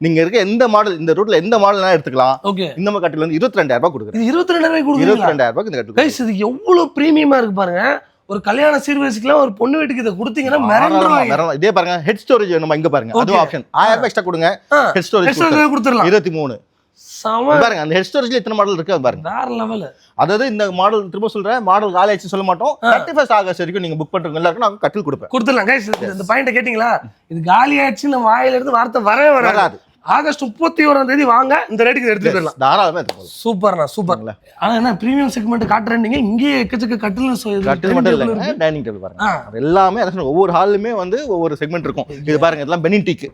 நீங்க இருக்க எந்த மாடல் இந்த ரூட்ல எந்த மாடல் எடுத்துக்கலாம். இந்த மாதிரி கட்டில் வந்து 22,000 ரூபாய் கொடுக்குறேன். 22,000 ரூபாய் கொடுக்குறீங்க. 22,000 ரூபாய்க்கு இந்த கட்டில். கைஸ் இது எவ்வளவு பிரீமியமா இருக்கு பாருங்க. ஒரு கல்யாண சீர்வரிசைக்குலாம் ஒரு பொண்ணு வீட்டுக்கு இத கொடுத்தீங்கன்னா மிரண்டுருவாங்க. இதே பாருங்க ஹெட் ஸ்டோரேஜ் வேணுமா இங்க பாருங்க. அது ஆப்ஷன் 1000 ரூபாய் எக்ஸ்ட்ரா கொடுங்க. Head storage கொடுத்துறலாம். 23 பாருங்க. அந்த ஹெட் ஸ்டோரேஜ்ல எத்தனை மாடல் இருக்கு பாருங்க. வேற லெவல். அதாவது இந்த மாடல் திரும்ப சொல்றேன் மாடல் காலியாச்சு சொல்ல மாட்டோம். 31 ஆகஸ்ட் வரைக்கும் நீங்க புக் பண்றவங்க எல்லாருக்கும் நான் கட்டில் கொடுத்துறலாம். கைஸ் இந்த பாயிண்ட கேட்டிங்களா? இது காலியாச்சு நம்ம வாயில இருந்து வார்த்தை வரவே வராது. ஆகஸ்ட் 31ஆம் தேதி வாங்க இந்த ரேட்டுக்கு எடுத்துட்டு போயிடலாம். தாராளமா எடுத்துக்கலாம். சூப்பர்ண்ணா சூப்பர்ல. ஆனா என்ன பிரீமியம் செக்மெண்ட் காட்டுறீங்க. இங்கே எக்கச்சக்க கட்டில் மட்டும் இல்ல டைனிங் டேபிள் பாருங்க. எல்லாமே அதான் ஒவ்வொரு ஹால்லுமே வந்து ஒவ்வொரு செக்மெண்ட் இருக்கும். இது பாருங்க இதெல்லாம் பெனின் டீக்.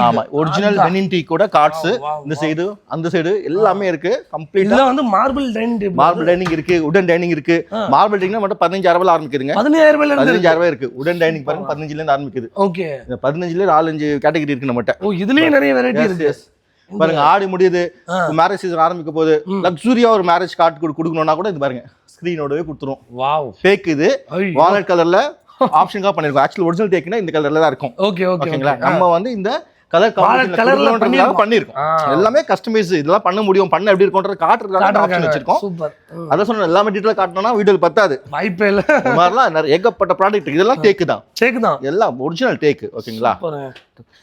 ஆமா ஒரிஜினல் பெனின் டீக் கூட கார்ட்ஸ் இந்த சைடு அந்த சைடு எல்லாமே இருக்கு. கம்ப்ளீட்டா இதெல்லாம் வந்து marble dining table. Marble dining இருக்கு. உடன் டைனிங் இருக்கு. மார்பிள் டைனிங்னா மட்டும் 15,000 ரூபாயில ஆரம்பிக்குதுங்க. 15,000 ரூபாயில இருக்கு. உடன் டைனிங் பாருங்க 15ல இருந்து ஆரம்பிக்குது. ஓகே. 15ல 4-5 கேட்டகரி இருக்கு நம்மட்ட. ஓ இதுலயே நிறைய வெரைட்டி இருக்கு. பாருங்க ஆடி முடியுது. மேரேஜ் சீசன் ஆரம்பிக்க போது லக்ஸூரியா ஒரு மேரேஜ் கார்டு கொடுக்கணும்னா கூட இது பாருங்க ஸ்கிரீனோடவே கொடுத்துரும். வாவ் ஃபேக் இது வாலட் கலர்ல ஆப்ஷன்கா பண்ணிருக்கோம். ஆக்சுவலி ஒரிஜினல் டேக்னா இந்த கலர்ல தான் இருக்கும். ஓகே ஓகேங்களா? நம்ம வந்து இந்த கலர் கலர்ல பண்ணிருக்கோம். எல்லாமே கஸ்டமைஸ் இதெல்லாம் பண்ண முடியும். பண்ண எப்படி இருக்கும்ன்ற காட்டுறதுக்காக ஆப்ஷன் வச்சிருக்கோம். சூப்பர். அத சொன்ன எல்லாமே டீடைலா காட்டணும்னா வீடியோல பத்தாது. வாய்ப்பே இல்ல. இந்த மாதிரிலாம் நிறைய ஏகப்பட்ட ப்ராடக்ட் இதெல்லாம் டேக் தான். எல்லாம் ஒரிஜினல் டேக். ஓகேங்களா?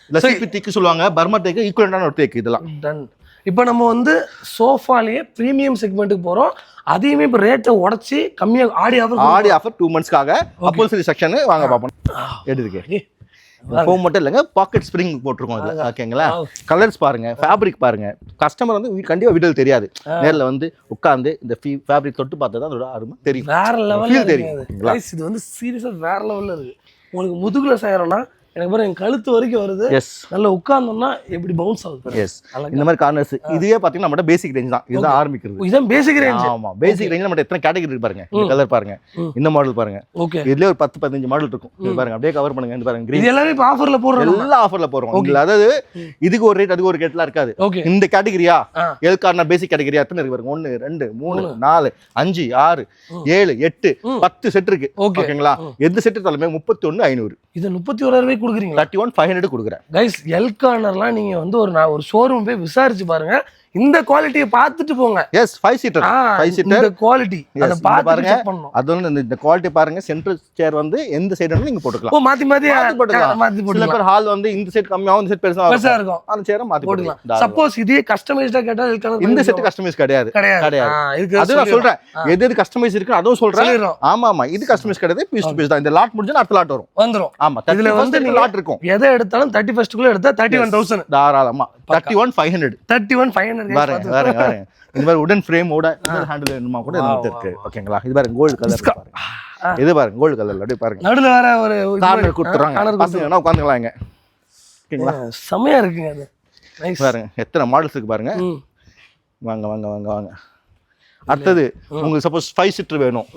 இல்ல சிபி டேக் சொல்லுவாங்க. பர்மா டேக் ஈக்குவலன்டான ஒரு டேக் இதெல்லாம். டன். இப்போ நம்ம வந்து சோஃபாலயே பிரீமியம் செக்மெண்ட்டுக்கு போறோம். அதையுமே இப்போ ரேட்டை உடைச்சி கம்மியா ஆடி ஆஃபர் 2 மந்த்ஸ்க்காக அப்போல்சரி செக்ஷன் வாங்க பாப்போம். எடுத்துக்கே ஃபோம் மட்டும் இல்லைங்க பாக்கெட் ஸ்ப்ரிங் போட்டிருக்கோம் இதுல. ஓகேங்களா? கலர்ஸ் பாருங்க, ஃபேப்ரிக் பாருங்க. கஸ்டமர் வந்து கண்டிப்பா வீடியோல தெரியாது. நேர்ல வந்து உட்கார்ந்து இந்த ஃபேப்ரிக் தொட்டு பார்த்தா தான் அதோட அருமை தெரியும். வேற லெவல்ல தெரியும். இது வந்து சீரியஸா வேற லெவல்ல இருக்கு. உங்களுக்கு முதுகுல செய்யறோம்னா எனக்கு பாரு என் கழுத்து வரைக்கும் வருது. நல்லா உட்கார்ந்தோம்னா எப்படி பவுன்ஸ் ஆகுது. இந்த மாதிரி கார்னர்ஸ் இதுவே பாத்தீங்கன்னா நம்ம பேசிக் ரேஞ்ச் தான். இதுதான் ஆரம்பிக்கிறது. இதுதான் பேசிக் ரேஞ்ச். ஆமா பேசிக் ரேஞ்ச்ல நம்ம எத்தனை கேட்டகரி இருக்கு பாருங்க. இந்த கலர் பாருங்க, இந்த மாடல் பாருங்க. ஓகே. இதுல ஒரு 10-15 மாடல் இருக்கும். இது பாருங்க அப்படியே கவர் பண்ணுங்க. இந்த பாருங்க இது எல்லாமே இப்ப ஆஃபர்ல போடுறோம். எல்லாம் ஆஃபர்ல போறோம். இல்ல அதாவது இதுக்கு ஒரு ரேட் அதுக்கு ஒரு ரேட்லாம் இருக்காது. இந்த கேட்டகரியா எல் கார்னர் பேசிக் கேட்டகரியா எத்தனை இருக்கு பாருங்க. 1 2 3 4 5 6 7 8 10 செட் இருக்கு. ஓகேங்களா? எந்த செட் எடுத்தாலுமே 31,500. இது 31,000 ரூபாய்க்கு கொடுக்குறீங்களா? 31,500 கொடுக்குறேன். கைஸ் எல் கார்னர்லாம் நீங்க வந்து ஒரு ஷோரூம் போய் விசாரிச்சு பாருங்க. இந்த குவாலிட்டியை பார்த்துட்டு போங்க. Yes 5 seater. 5 சீட்டர் இந்த குவாலிட்டி அத பாருங்க. அது வந்து இந்த குவாலிட்டி பாருங்க. சென்ட்ரல் சேர் வந்து எந்த சைடுன்னு நீங்க போட்டுக்கலாம். ஓ மாத்தி போட்டுக்கலாம். சில பேர் ஹால் வந்து இந்த செட் கம்மியாவும் இந்த செட் பெருசா இருக்கும். அந்த சேரை மாத்தி போட்டுக்கலாம். சப்போஸ் இதே கஸ்டமைஸ்டா கேட்டா எல் கார்னர் இந்த செட் கஸ்டமைஸ் கிடையாது. அது நான் சொல்றேன். எது கஸ்டமைஸ் இருக்கு அதுவும் சொல்றேன். ஆமா இது கஸ்டமைஸ் கிடையாது. பீஸ் டு பீஸ் தான். இந்த லாட் முடிஞ்சா அடுத்த லாட் வந்துரும். ஆமா இதுல வந்து நீங்க லாட் இருக்கும். எதை எடுத்தாலும் 31st குள்ள எடுத்தா 31,000 தாராளமா. 31,500. 31,500 பாருங்க. இந்த மாதிரி உடன் ஃப்ரேமோட ஹேண்டில் வேணுமா கூட இருக்கு. ஓகேங்களா? இது பாருங்க கோல்டு கலர் பாருங்க. இது பாருங்க கோல்டு கலர்ல அப்படியே பாருங்க நடுவில் வேற ஒரு கார்னர் கொடுத்துறாங்க பசங்க உட்காந்துக்கலாம் இங்க ஓகேங்களா செமையா இருக்குங்க அது நைஸ் பாருங்க எத்தனை மாடல்ஸ் இருக்கு பாருங்க வாங்க வாங்க வாங்க வாங்க அடுத்தது உங்களுக்கு சப்போஸ் 5 சீட்டர் வேணும்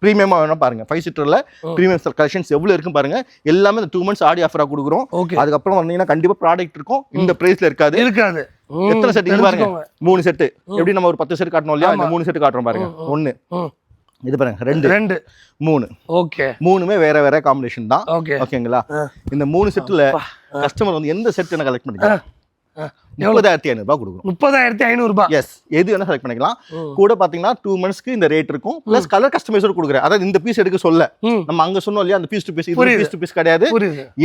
ப்ரீமியமா வேணும் பாருங்க 5 சீட்டர்ல ப்ரீமியம் கலெக்ஷன்ஸ் எவ்வளவு இருக்கும் பாருங்க எல்லாமே இந்த 2 months ஆடி ஆஃபரா கொடுக்குறோம் அதுக்கப்புறம் வந்தீங்கன்னா கண்டிப்பா ப்ராடக்ட் இருக்கும் இந்த பிரைஸ்ல இருக்காது எத்தனை செட் இங்க பாருங்க 3 செட் எப்படி நம்ம ஒரு 10 செட் காட்டணும் இல்லையா இந்த 3 செட் காட்டுறோம் பாருங்க 1 இது பாருங்க 2 3 ஓகே மூணுமே வேற வேற காம்பினேஷன் தான் ஓகேங்களா இந்த 3 செட்ல கஸ்டமர் வந்து எந்த செட் என்ன கலெக்ட் பண்ணிக்கலாம் 30,500 ரூபாய் கொடுக்குறோம் 30,500 ரூபாய் எஸ் எது வேணா செலக்ட் பண்ணிக்கலாம் கூட பாத்தீங்கன்னா 2 monthsக்கு இந்த ரேட் இருக்கும் பிளஸ் கலர் கஸ்டமைசர் கொடுக்குறேன் அதாவது இந்த பீஸ் எடுக்க சொல்ல நம்ம அங்க சொன்னோம் இல்லையா அந்த பீஸ் டு பீஸ் இது பீஸ் டு பீஸ் கிடையாது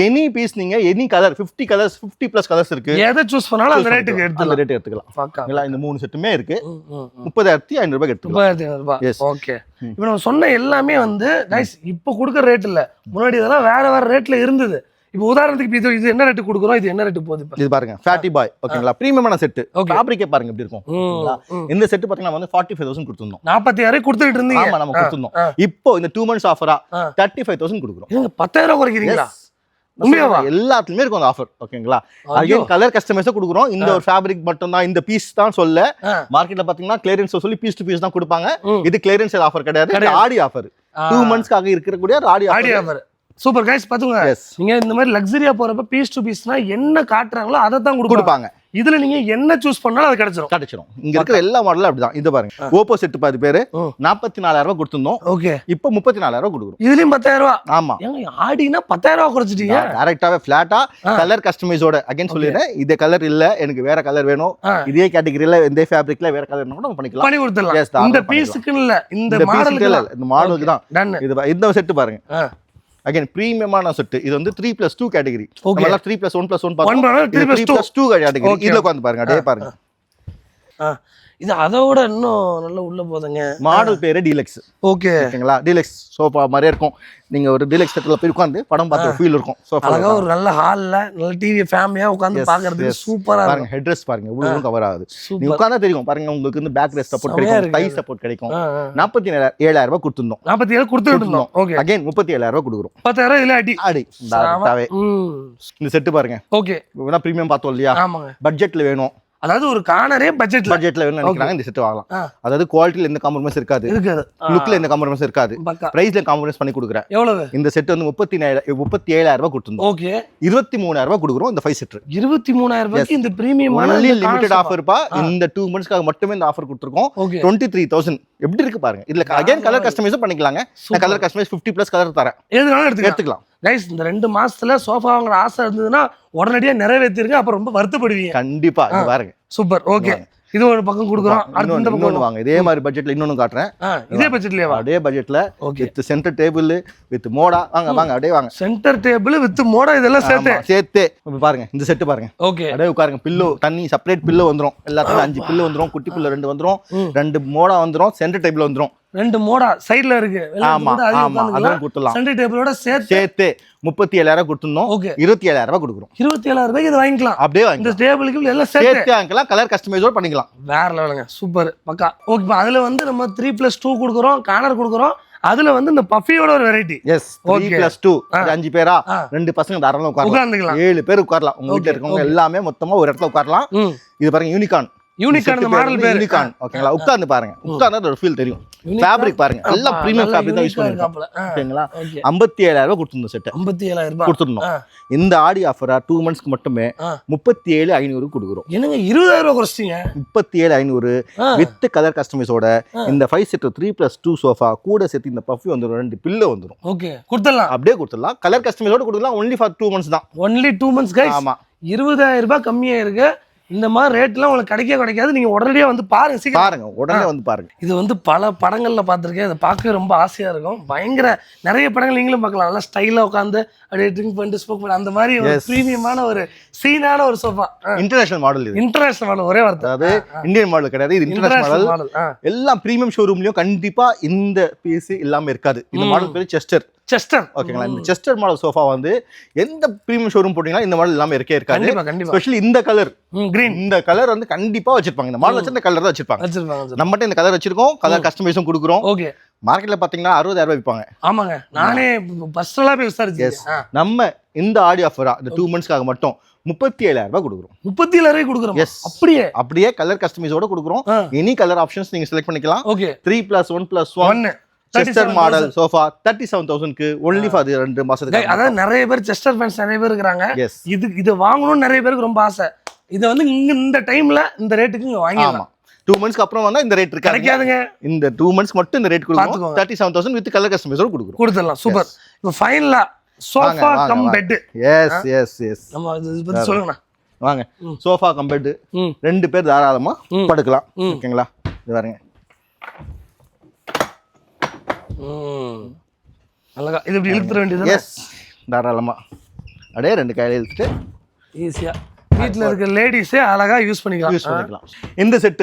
எனி பீஸ் நீங்க any colour 50 colours 50 plus colours இருக்கு எதை சூஸ் பண்ணாலும் அந்த ரேட்டுக்கு அந்த ரேட் எடுத்துக்கலாம் இந்த 3 செட்டுமே இருக்கு 30,500 ரூபாய் எடுத்துக்கலாம் 30,500 ரூபாய் ஓகே இப்போ நம்ம சொன்ன எல்லாமே வந்து गाइस இப்போ கொடுக்கிற ரேட் இல்ல முன்னாடி இதெல்லாம் வேற வேற ரேட்ல இருந்தது இப்போ உதாரணத்துக்கு இது என்ன ரேட் கொடுக்குறோம் இது என்ன ரேட் போகுது இது பாருங்க ஃபேட்டி பாய் ஓகேங்களா பிரீமியமான செட் ஃபேப்ரிக்கே பாருங்க எப்படி இருக்கும் இந்த செட் பாத்தீங்கன்னா வந்து 45,000 கொடுத்துறோம் 46 கொடுத்துட்டு இருந்தீங்க ஆமா நம்ம கொடுத்துறோம் இப்போ இந்த 2 months ஆஃபரா 35,000 கொடுக்குறோம் நீங்க 10,000 குறைக்கிறீங்களா உண்மையாவா எல்லாத்துலயுமே இருக்கும் அந்த ஆஃபர் ஓகேங்களா அகைன் கலர் கஸ்டமைஸா கொடுக்குறோம் இந்த ஒரு ஃபேப்ரிக் மட்டும் தான் இந்த பீஸ் தான் சொல்ல மார்க்கெட்ல பாத்தீங்கன்னா கிளியரன்ஸ் சொல்லி பீஸ் டு பீஸ் தான் கொடுப்பாங்க இது கிளியரன்ஸ் ஆஃபர் கிடையாது ஆடி ஆஃபர் 2 monthsக்காக இருக்கக்கூடிய ஆடி ஆஃபர் சூப்பர் गाइस பாத்துங்க நீங்க இந்த மாதிரி லக்ஸரியா போறப்ப பீஸ் டு பீஸ்னா என்ன காட்டுறாங்களோ அதை தான் கொடுப்பாங்க இதுல நீங்க என்ன சூஸ் பண்ணாலும் அது கிடைச்சிரும் இங்க இருக்கிற எல்லா மாடலும் அப்படிதான் இது பாருங்க ஓப்போ செட் பாதி பேரு 44,000 ரூபாய் கொடுத்திருந்தோம் ஓகே இப்போ 34,000 ரூபாய் கொடுக்குறோம் இதுலயும் 10,000 ரூபாய் ஆமா ஏங்க ஆடினா 10,000 ரூபாய் குறைச்சிட்டீங்க டைரக்டாவே ஃபிளாட்டா கலர் கஸ்டமைஸோட அகைன் சொல்லிறேன் இதே கலர் இல்ல எனக்கு வேற கலர் வேணும் இதே கேட்டகரியில இந்த ஃபேப்ரிக்ல வேற கலர் வேணும் நம்ம பண்ணிக்கலாம் பண்ணி கொடுத்துடலாம் இந்த பீஸ்க்கு இல்ல இந்த மாடலுக்கு தான் இது இந்த செட் பாருங்க அகைன் பிரீமியமான செட் இது வந்து 3+2 கேட்டகரி நம்ம 3+1+1 பார்த்தோம் 3+2 கேட்டகரி இதுல உட்கார்ந்து பாருங்க அப்படியே பாருங்க இது அதோட இன்னும் நல்ல உள்ள போதுங்க மாடல் பேரு டீலக்ஸ் ஓகேங்களா டீலக்ஸ் சோஃபா மாதிரி இருக்கும் நீங்க ஒரு டீலக்ஸ் செட்ல போய் உட்கார்ந்து படம் பார்த்த ஃபீல் இருக்கும் சோஃபா அழகா ஒரு நல்ல ஹால்ல நல்ல டிவி ஃபேமிலியா உட்கார்ந்து பார்க்கிறதுக்கு சூப்பரா பாருங்க ஹெட் ரெஸ்ட் பாருங்க இவ்வளவு கவர் ஆகுது நீங்க உட்கார்ந்தா தெரியும் பாருங்க உங்களுக்கு இந்த பேக் ரெஸ்ட் சப்போர்ட் கிடைக்கும் டை சப்போர்ட் கிடைக்கும் 47,000 ரூபாய் கொடுத்துறோம் 47 கொடுத்துட்டோம் ஓகே அகைன் 37,000 ரூபாய் கொடுக்குறோம் 10,000 இல்ல அடி தாவே இந்த செட் பாருங்க ஓகே வேணா பிரீமியம் பார்த்தோம் இல்லையா ஆமாங்க பட்ஜெட்ல வேணும் அதாவது ஒரு கார்னரே பட்ஜெட்ல வேணும்னு நினைக்கிறாங்க இந்த செட் வாங்கலாம் அதாவது குவாலிட்டில எந்த காம்ப்ரமைஸ் இருக்காது லுக்ல எந்த காம்ப்ரமைஸ் இருக்காது பிரைஸ்ல காம்ப்ரமைஸ் பண்ணி கொடுக்குறேன் எவ்வளவு இந்த செட் வந்து 37,000 ரூபாய் கொடுத்துருந்தோம் ஓகே 23,000 ரூபாய் கொடுக்குறோம் இந்த 5 செட் 23,000 ரூபாய்க்கு இந்த பிரீமியமான லிமிடெட் ஆஃபர் பா இந்த 2 monthsக்காக மட்டுமே இந்த ஆஃபர் கொடுத்துருக்கோம் 23,000 எப்படி இருக்கு பாருங்க இதுல அகைன் கலர் கஸ்டமைஸ் பண்ணிக்கலாங்க நான் கலர் கஸ்டமைஸ் 50 பிளஸ் கலர் தரேன் எதுனாலும் எடுத்துக்கலாம் गाइस இந்த 2 மாசத்துல சோஃபா வாங்குற ஆசை இருந்ததுன்னா உடனடியா நிறைவேற்றிருங்க அப்ப ரொம்ப வருத்தப்படுவீங்க கண்டிப்பா பாருங்க சூப்பர் ஓகே இது ஒரு பக்கம் கொடுக்குறோம் அடுத்து இந்த பக்கம் வாங்க இதே மாதிரி பட்ஜெட்ல இன்னொன்னு காட்டுறேன் இதே பட்ஜெட்லயே அதே பட்ஜெட்ல with centre table with Moda வாங்க வாங்க அப்படியே வாங்க சென்டர் டேபிள் வித் மோடா இதெல்லாம் சேர்த்து பாருங்க இந்த செட் பாருங்க ஓகே அப்படியே உட்காருங்க பில்லோ தண்ணி செப்பரேட் பில்லோ வந்துரும் எல்லாத்துக்கும் 5 பில்லோ வந்துரும் குட்டி பில்லோ 2 வந்துரும் 2 மோடா வந்துரும் சென்டர் டேபிள் வந்துரும் 2 மோடா சைடுல இருக்கு ஆமா ஆமா அதான் கொடுத்துடலாம் சென்டர் டேபிளோட சேர்த்து 37,000 கொடுத்துறோம் 27,000 ரூபாய் கொடுக்குறோம் 27,000 ரூபாய்க்கு இது வாங்கிக்கலாம் அப்படியே வாங்க இந்த டேபிளுக்கு எல்லாம் சேர்த்து வாங்கிக்கலாம் கலர் கஸ்டமைஸோட பண்ணிக்கலாம் வேற லெவலுங்க சூப்பர் பக்கா ஓகே அதுல வந்து நம்ம 3+2 கொடுக்குறோம் கார்னர் கொடுக்குறோம் அதுல வந்து இந்த பஃபியோட ஒரு வெரைட்டி எஸ் 3+2 5 பேரா 2 பசங்க தாராளமா உட்காரலாம் 7 பேர் உட்காரலாம் உங்க வீட்ல இருக்கவங்க எல்லாமே மொத்தமா ஒரு இடத்துல உட்காரலாம் இது பாருங்க யூனிகான் மாடல் பேர் யூனிகான் ஓகேங்களா உட்கார்ந்து பாருங்க உட்கார்ந்தா ஒரு ஃபீல் தெரியும் ஃபேப்ரிக் பாருங்க எல்லாம் பிரீமியம் ஃபேப்ரிக் தான் யூஸ் பண்ணிருக்கோம் ஓகேங்களா 57,000 ரூபாய் கொடுத்துறோம் செட் 57,000 ரூபாய் கொடுத்துறோம் இந்த ஆடி ஆஃபரா 2 monthsக்கு மட்டுமே 37,500 கொடுக்குறோம் என்னங்க 20,000 ரூபாய் குறைச்சிட்டீங்க 37,500 வித் கலர் கஸ்டமைஸோட இந்த 5 செட் 3+2 சோஃபா கூட சேர்த்து இந்த பஃபி வந்துரும் 2 பில்லோ வந்துரும் ஓகே கொடுத்துடலாம் அப்படியே கொடுத்துடலாம் கலர் கஸ்டமைஸோட கொடுக்கலாம் only for 2 months தான் only 2 months guys ஆமா 20,000 ரூபாய் கம்மியா இருக்கு இந்த மாதிரி ரேட்லாம் உங்களுக்கு கிடைக்காது நீங்க உடனடியா வந்து பாருங்க பாருங்க உடனே வந்து பாருங்க இது வந்து பல படங்கள்ல பார்த்திருக்கேன் இதை பார்க்க ரொம்ப ஆசையா இருக்கும் பயங்கர நிறைய படங்கள் நீங்களும் பார்க்கலாம் நல்லா ஸ்டைலா உட்காந்து அப்படியே ட்ரிங்க் பண்ணிட்டு ஸ்மோக் பண்ணி அந்த மாதிரி ஒரு பிரீமியமான ஒரு சீனான ஒரு சோஃபா இன்டர்நேஷனல் மாடல் இது இன்டர்நேஷனல் மாடல் ஒரே வார்த்தை அதாவது இந்தியன் மாடல் கிடையாது இது இன்டர்நேஷனல் மாடல் எல்லாம் பிரீமியம் ஷோரூம்லயும் கண்டிப்பா இந்த பீஸ் இல்லாம இருக்காது இந்த மாடல் பேரு செஸ்டர் செஸ்டர். ஓகேங்களா, இந்த செஸ்டர் மாடல் சோஃபா வந்து எந்த பிரீமியம் ஷோரூம் போட்டீங்கன்னா இந்த மாடல் எல்லாமே இருக்காது. கண்டிப்பா ஸ்பெஷலி இந்த கலர் கிரீன், இந்த கலர் வந்து கண்டிப்பா வச்சிருப்பாங்க. இந்த மாடல் வச்சு இந்த கலர் தான் வச்சிருப்பாங்க. நம்மகிட்ட இந்த கலர் வச்சிருக்கோம், கலர் கஸ்டமைஸும் கொடுக்குறோம். ஓகே. மார்க்கெட்ல பாத்தீங்கன்னா 60,000 விற்பாங்க. ஆமாங்க, நானே பஸ்ல போய் விசாரிச்சேன். நம்ம இந்த ஆடி ஆஃபரா இந்த 2 மந்த்ஸ்க்காக மட்டும் 37,000 கொடுக்குறோம். 37,000 கொடுக்குறோம். எஸ், அப்படியே கலர் கஸ்டமைஸோட கொடுக்குறோம். எனி கலர் ஆப்ஷன்ஸ் நீங்க செலக்ட் பண்ணிக்கலாம். ஓகே. 3+1+1 செஸ்டர் மாடல் சோஃபா 37,000க்கு ஒன்லி ஃபார் 2 மாசத்துக்கு. அதாவது நிறைய பேர் செஸ்டர் ஃபேன்ஸ் நிறைய பேர் இருக்காங்க. இது வாங்கணும்னு நிறைய பேருக்கு ரொம்ப ஆசை. இதை வந்து இந்த டைம்ல இந்த ரேட்டுக்கு இங்க வாங்கிடலாம். 2 மந்த்ஸ்க்கு அப்புறம் வந்தா இந்த ரேட் கிடைக்காதுங்க. இந்த 2 மந்த்ஸ் மட்டும் இந்த ரேட் கொடுக்குறோம். 37,000 வித் கலர் கஸ்டமைஸோட கொடுத்துடலாம். சூப்பர். இப்போ ஃபைனலா சோஃபா கம் பெட். எஸ் நம்ம இது பத்தி சொல்லுங்க. வாங்க, சோஃபா கம் பெட் 2 பேர் தாராளமா படுக்கலாம். ஓகேங்களா, இது பாருங்க. அழகா இது இப்படி இழுத்துற வேண்டியது. எஸ், தாராளமா அப்படியே 2 கையில இழுத்துட்டு ஈஸியா வீட்ல இருக்க லேடிஸே அழகா யூஸ் பண்ணிக்கலாம். இந்த செட்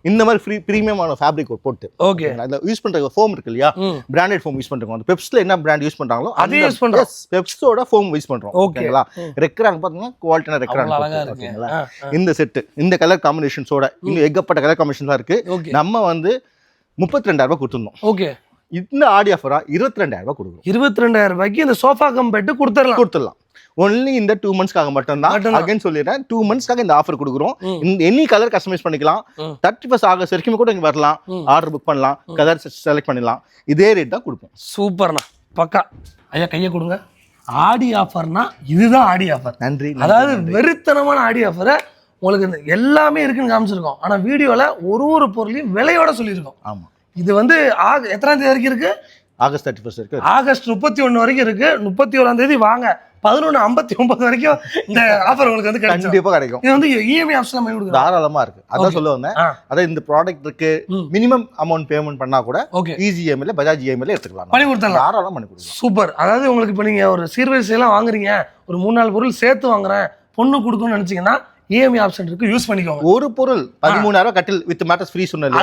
இந்த மாதிரி பிரீமியமான ஃபேப்ரிக் போட்டு ஓகே அதுல யூஸ் பண்ற ஃபோம் இருக்கு இல்லையா, பிராண்டட் ஃபோம் யூஸ் பண்றோம். அந்த பெப்ஸ்ல என்ன பிராண்ட் யூஸ் பண்றாங்களோ அதே யூஸ் பண்றோம். பெப்ஸோட ஃபோம் யூஸ் பண்றோம். ஓகேங்களா, ரெக்ராங் பாத்தீங்கன்னா குவாலிட்டியான ரெக்ராங். ஓகேங்களா, இந்த செட் இந்த கலர் காம்பினேஷன்ஸோட இன்னும் ஏகப்பட்ட கலர் காம்பினேஷன்ஸ் இருக்கு. நம்ம வந்து 32,000 கொடுத்துருந்தோம். ஓகே. இந்த ஆடி ஆஃபரா 22,000 கொடுக்குறோம். 22,000 இந்த சோஃபா கம் பெட் கொடுத்துடலாம். ஒன்லி இந்த 2 மந்த்ஸ்க்காக மட்டும் தான். அகைன் சொல்லிடுறேன், 2 மந்த்ஸ்க்காக இந்த ஆஃபர் கொடுக்குறோம். எனி கலர் கஸ்டமைஸ் பண்ணிக்கலாம். 31 ஆகஸ்ட் வரைக்கும் கூட இங்க வரலாம், ஆர்டர் புக் பண்ணலாம், கலர் செலக்ட் பண்ணிடலாம். இதே ரேட் தான் கொடுப்போம். சூப்பர்ண்ணா, பக்கா. ஐயா கையை கொடுங்க. ஆடி ஆஃபர்னா இதுதான் ஆடி ஆஃபர். நன்றி. அதாவது வெறித்தனமான ஆடி ஆஃபரை உங்களுக்கு எல்லாமே இருக்குன்னு காமிச்சிருக்கோம். ஆனா வீடியோல ஒரு பொருளையும் விலையோட சொல்லியிருக்கோம். ஆமா, இது வந்து எத்தனாம் தேதி வரைக்கும் இருக்கு? ஆகஸ்ட் 31 இருக்கு. ஆகஸ்ட் 31 வரைக்கும் இருக்கு. 31ஆம் தேதி வாங்க. 11:59 வரைக்கும் இந்த ஆஃபர் உங்களுக்கு வந்து கண்டிப்பா கிடைக்கும். இது வந்து இஎம்ஐ ஆப்ஷன் பண்ணி கொடுக்குறோம். தாராளமா இருக்கு. அதான் சொல்ல வந்தேன். அதான் இந்த ப்ராடக்ட் இருக்கு, மினிமம் அமௌண்ட் பேமெண்ட் பண்ணா கூட ஈஸி இஎம்ஐல பஜாஜ் இஎம்ஐல எடுத்துக்கலாம். பண்ணி கொடுத்தலாம். தாராளமா பண்ணி கொடுக்கலாம். சூப்பர். அதாவது உங்களுக்கு இப்போ நீங்க ஒரு சீர்வரிசை எல்லாம் வாங்குறீங்க, ஒரு 3-4 பொருள் சேர்த்து வாங்குறேன், பொண்ணு கொடுக்கணும்னு நினைச்சீங்கன்னா இஎம்ஐ ஆப்ஷன் இருக்கு, யூஸ் பண்ணிக்கோங்க. ஒரு பொருள் 13,000 கட்டில் வித் மேட்ரஸ் ஃப்ரீ சொன்னேன்.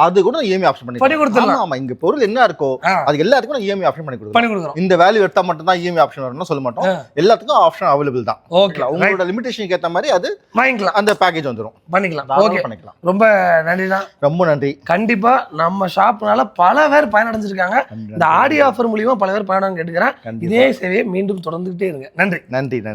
அது கூட இஎம்ஐ ஆப்ஷன் பண்ணி கொடுத்துடலாம். ஆமா, இங்க பொருள் என்ன இருக்கோ அது எல்லாத்துக்கும் இஎம்ஐ ஆப்ஷன் பண்ணி கொடுக்குறோம். இந்த வேல்யூ எடுத்தா மட்டும் தான் இஎம்ஐ ஆப்ஷன் வரும்னு சொல்ல மாட்டோம். எல்லாத்துக்கும் ஆப்ஷன் அவைலபிள் தான். ஓகே, உங்களோட லிமிட்டேஷனுக்கு ஏத்த மாதிரி அது வாங்கிக்கலாம். அந்த பேக்கேஜ் வந்துரும், பண்ணிக்கலாம். ஓகே, பண்ணிக்கலாம். ரொம்ப நன்றிண்ணா. ரொம்ப நன்றி. கண்டிப்பா நம்ம ஷாப்னால பல பேர் பயனடைஞ்சிருக்காங்க. இந்த ஆடி ஆஃபர் மூலியமா பல பேர் பயணம் கேட்டுக்கிறேன். இதே சேவையை மீண்டும் தொடர்ந்துகிட்டே இருங்க. நன்றி. நன்றி. நன்றி.